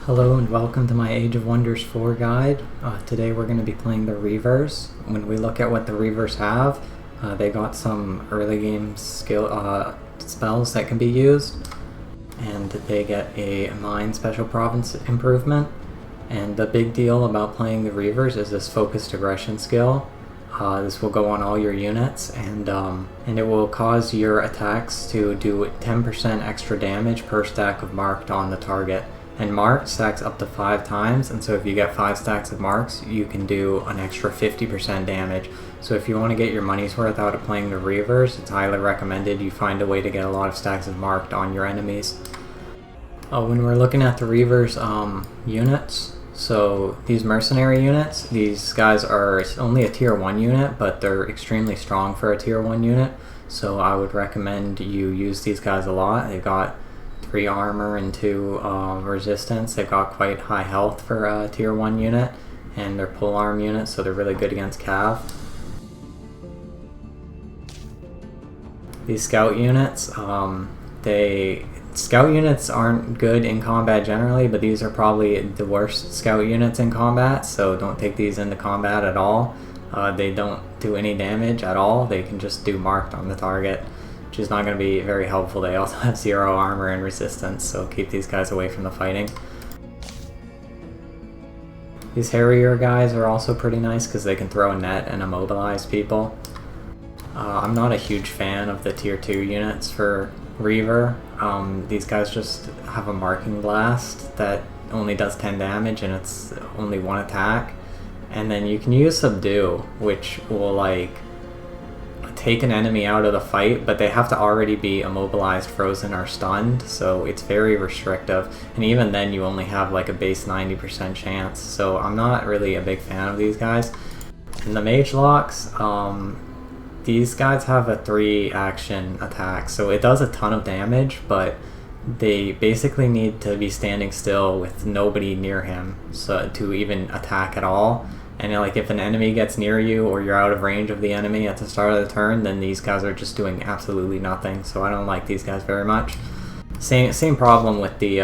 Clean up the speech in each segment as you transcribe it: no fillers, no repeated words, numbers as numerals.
Hello and welcome to my Age of Wonders 4 guide. Today we're going to be playing the Reavers. When we look at what the Reavers have, they got some early game spells that can be used, and they get a Mine Special Province improvement. And the big deal about playing the Reavers is this focused aggression skill. This will go on all your units, and it will cause your attacks to do 10% extra damage per stack of marked on the target. And marked stacks up to 5 times, and so if you get 5 stacks of marks, you can do an extra 50% damage. So if you want to get your money's worth out of playing the Reavers, it's highly recommended you find a way to get a lot of stacks of marked on your enemies. When we're looking at the Reavers units, so these mercenary units, these guys are only a tier 1 unit, but they're extremely strong for a tier 1 unit. So I would recommend you use these guys a lot. They've got 3 armor and 2 resistance. They've got quite high health for a tier 1 unit, and they're pull arm units, so they're really good against cav. These scout units, scout units aren't good in combat generally, but these are probably the worst scout units in combat, so don't take these into combat at all. They don't do any damage at all. They can just do marked on the target, which is not going to be very helpful. They also have 0 armor and resistance, so keep these guys away from the fighting. These Harrier guys are also pretty nice because they can throw a net and immobilize people. I'm not a huge fan of the tier 2 units for Reaver. These guys just have a marking blast that only does 10 damage and it's only 1 attack. And then you can use Subdue, which will take an enemy out of the fight, but they have to already be immobilized, frozen, or stunned, so it's very restrictive, and even then you only have a base 90% chance, so I'm not really a big fan of these guys. And the mage locks, these guys have a 3 action attack, so it does a ton of damage, but they basically need to be standing still with nobody near him to even attack at all. And if an enemy gets near you or you're out of range of the enemy at the start of the turn, then these guys are just doing absolutely nothing. So I don't like these guys very much. Same problem with the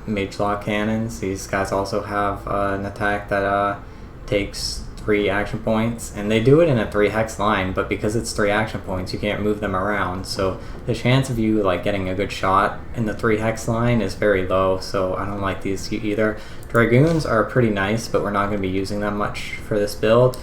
mage lock cannons. These guys also have an attack that takes 3 action points, and they do it in a 3 hex line, but because it's 3 action points, you can't move them around. So the chance of you getting a good shot in the 3 hex line is very low, so I don't like these either. Dragoons are pretty nice, but we're not going to be using them much for this build.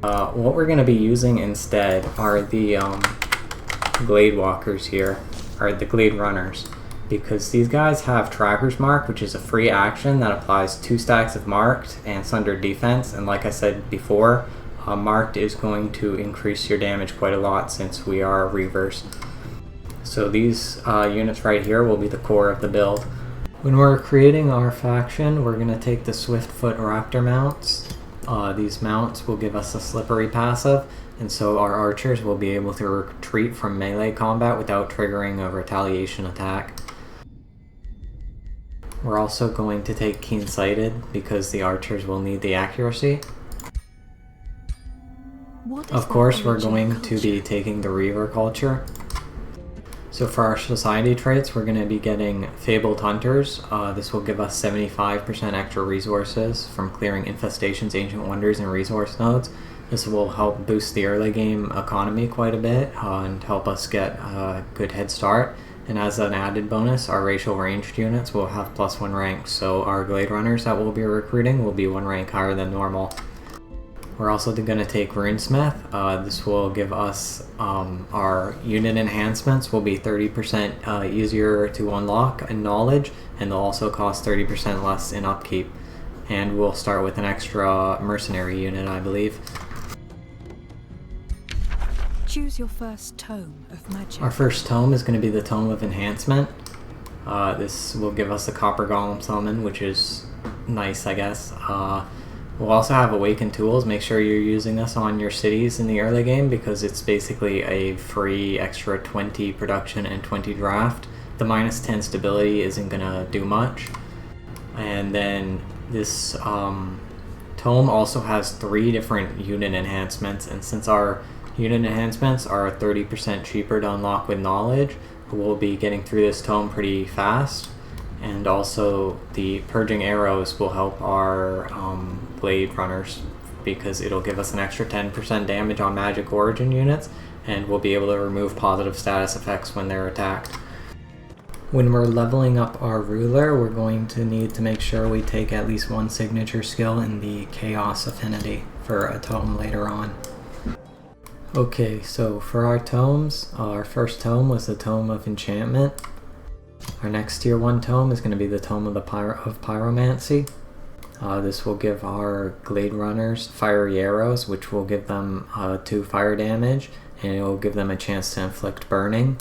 What we're going to be using instead are the Glade Walkers here, or the Glade Runners, because these guys have Tracker's Mark, which is a free action that applies 2 stacks of marked and sundered defense, and like I said before, marked is going to increase your damage quite a lot since we are Reavers. So these units right here will be the core of the build. When we're creating our faction, we're going to take the Swiftfoot Raptor mounts. These mounts will give us a slippery passive, and so our archers will be able to retreat from melee combat without triggering a retaliation attack. We're also going to take Keen-Sighted because the archers will need the accuracy. Of course, we're going to be taking the Reaver culture. So for our society traits, we're going to be getting Fabled Hunters. This will give us 75% extra resources from clearing infestations, ancient wonders, and resource nodes. This will help boost the early game economy quite a bit and help us get a good head start. And as an added bonus, our racial ranged units will have +1 rank, so our Glade Runners that we'll be recruiting will be 1 rank higher than normal. We're also going to take Runesmith. This will give us our unit enhancements will be 30% easier to unlock in knowledge, and they'll also cost 30% less in upkeep. And we'll start with an extra mercenary unit, I believe. Choose your first tome of magic. Our first tome is going to be the Tome of Enhancement. This will give us a Copper Golem summon, which is nice, I guess. We'll also have Awakened Tools. Make sure you're using this on your cities in the early game because it's basically a free extra 20 production and 20 draft. The -10 stability isn't going to do much. And then this tome also has 3 different unit enhancements, and since our unit enhancements are 30% cheaper to unlock with knowledge, we'll be getting through this tome pretty fast. And also the Purging Arrows will help our Glade Runners, because it'll give us an extra 10% damage on magic origin units, and we'll be able to remove positive status effects when they're attacked. When we're leveling up our ruler, we're going to need to make sure we take at least one signature skill in the Chaos Affinity for a tome later on. Okay, so for our tomes, our first tome was the Tome of Enchantment. Our next tier 1 tome is going to be the Tome of Pyromancy. This will give our Glade Runners Fiery Arrows, which will give them 2 fire damage, and it will give them a chance to inflict burning.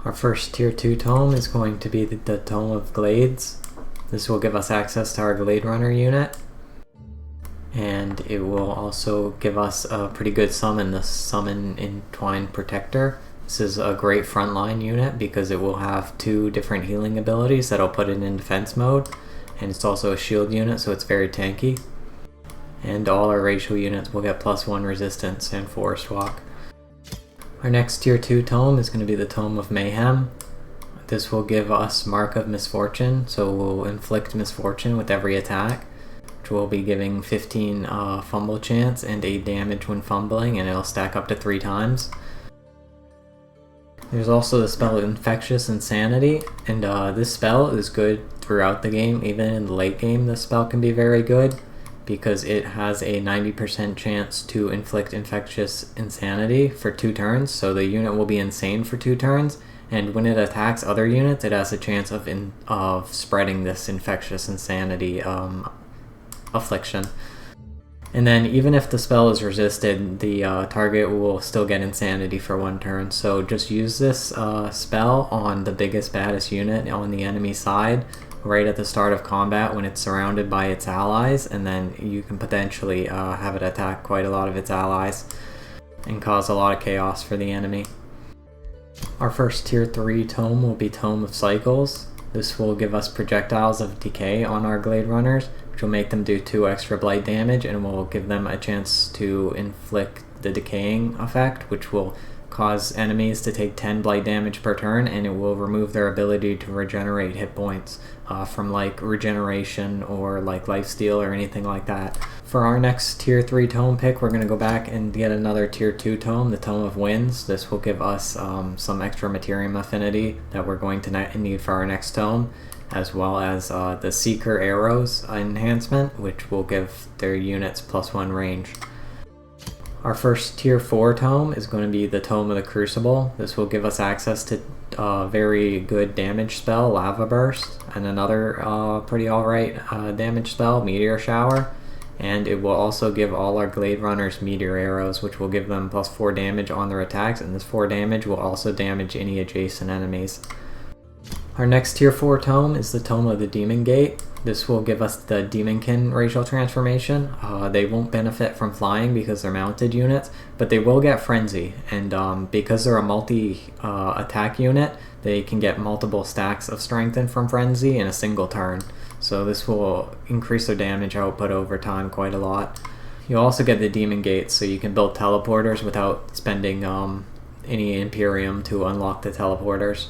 Our first tier 2 tome is going to be the Tome of Glades. This will give us access to our Glade Runner unit, and it will also give us a pretty good summon, the Summon Entwined Protector. This is a great frontline unit because it will have 2 different healing abilities that'll put it in defense mode, and it's also a shield unit, so it's very tanky. And all our racial units will get +1 resistance and Forest Walk. Our next tier 2 tome is going to be the Tome of Mayhem. This will give us Mark of Misfortune, so we'll inflict misfortune with every attack, which will be giving 15 fumble chance and 8 damage when fumbling, and it'll stack up to 3 times. There's also the spell Infectious Insanity, and this spell is good throughout the game. Even in the late game, this spell can be very good, because it has a 90% chance to inflict Infectious Insanity for 2 turns, so the unit will be insane for 2 turns, and when it attacks other units, it has a chance of spreading this Infectious Insanity affliction. And then even if the spell is resisted, the target will still get Insanity for 1 turn, so just use this spell on the biggest, baddest unit on the enemy side right at the start of combat when it's surrounded by its allies, and then you can potentially have it attack quite a lot of its allies and cause a lot of chaos for the enemy. Our first tier 3 tome will be Tome of Cycles. This will give us Projectiles of Decay on our Glade Runners, which will make them do 2 extra blight damage, and will give them a chance to inflict the decaying effect, which will cause enemies to take 10 blight damage per turn, and it will remove their ability to regenerate hit points from like regeneration or like lifesteal or anything like that. For our next tier 3 tome pick, we're going to go back and get another tier 2 tome, the Tome of Winds. This will give us some extra Materium affinity that we're going to need for our next tome, as well as the Seeker Arrows enhancement, which will give their units +1 range. Our first tier 4 tome is going to be the Tome of the Crucible. This will give us access to a very good damage spell, Lava Burst, and another pretty alright damage spell, Meteor Shower. And it will also give all our Glade Runners Meteor Arrows, which will give them +4 damage on their attacks, and this 4 damage will also damage any adjacent enemies. Our next tier 4 tome is the Tome of the Demon Gate. This will give us the Demonkin racial transformation. They won't benefit from flying because they're mounted units, but they will get Frenzy, and because they're a multi-attack unit, they can get multiple stacks of Strengthen from Frenzy in a single turn. So this will increase their damage output over time quite a lot. You also get the Demon Gates, so you can build teleporters without spending any Imperium to unlock the teleporters.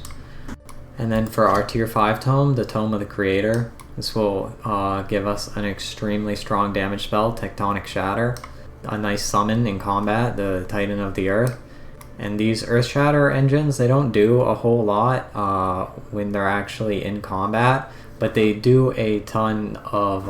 And then for our tier 5 tome, the Tome of the Creator, this will give us an extremely strong damage spell, Tectonic Shatter, a nice summon in combat, the Titan of the Earth. And these Earth Shatter engines, they don't do a whole lot when they're actually in combat, but they do a ton of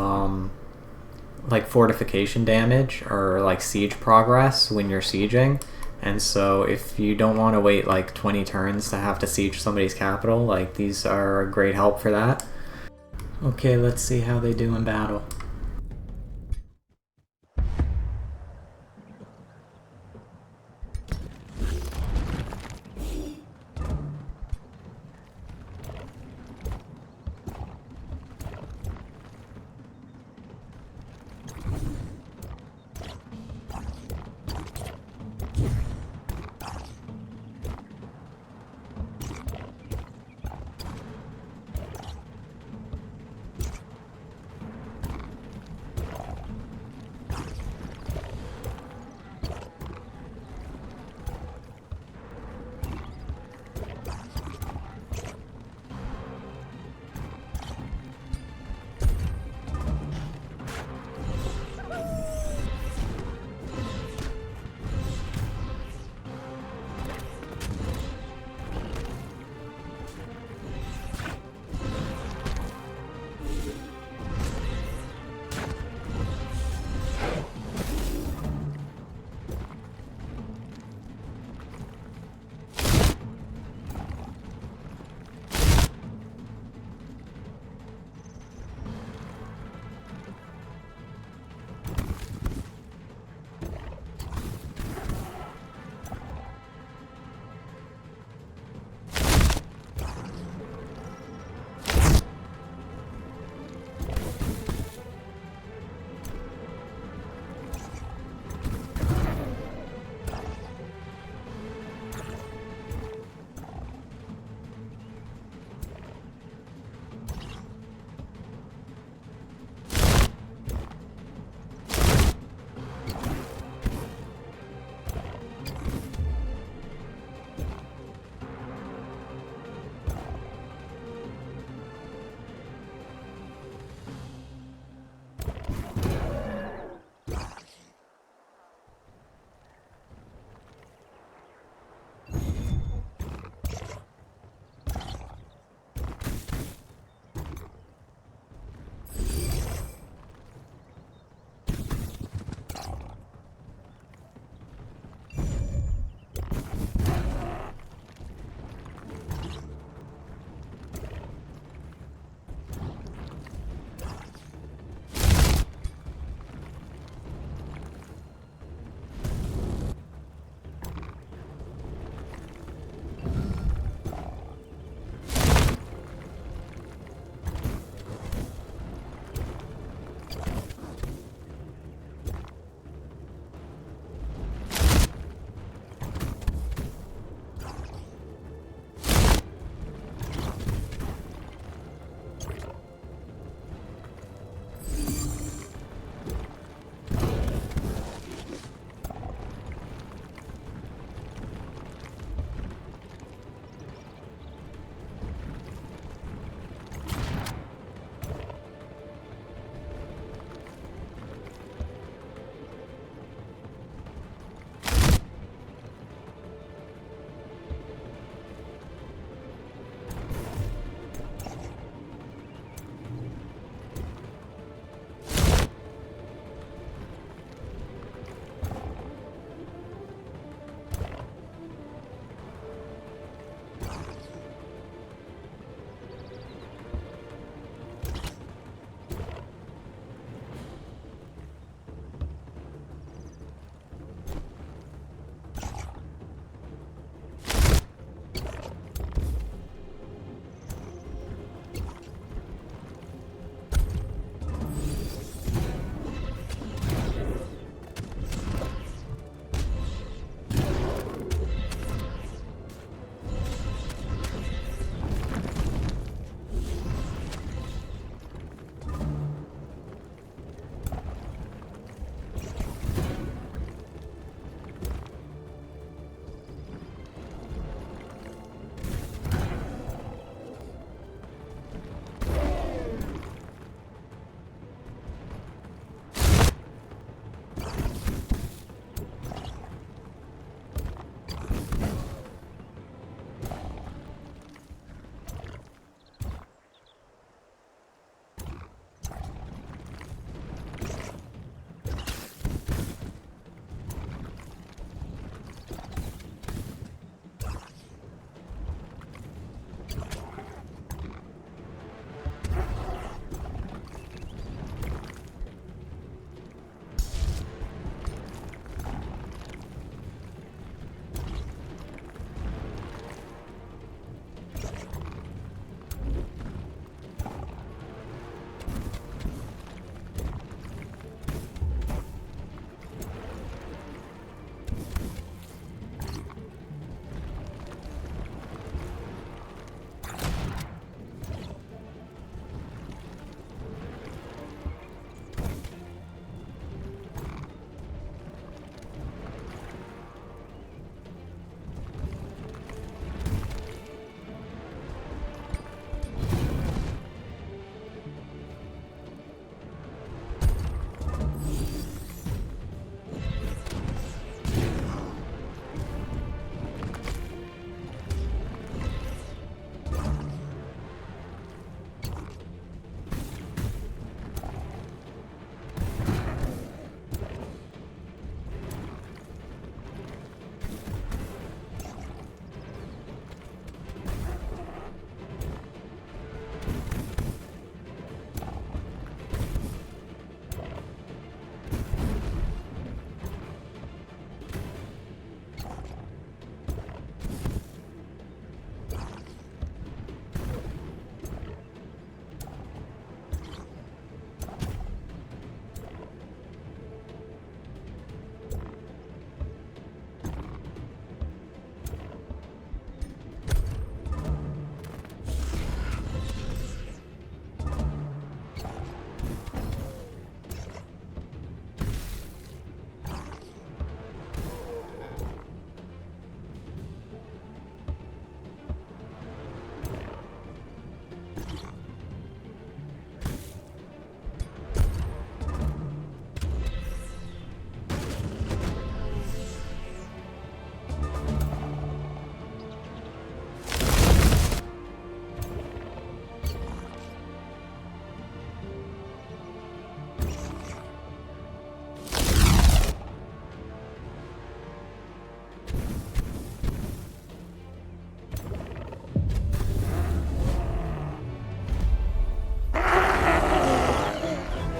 like fortification damage or like siege progress when you're sieging. And so if you don't want to wait like 20 turns to have to siege somebody's capital, like these are a great help for that. Okay, let's see how they do in battle.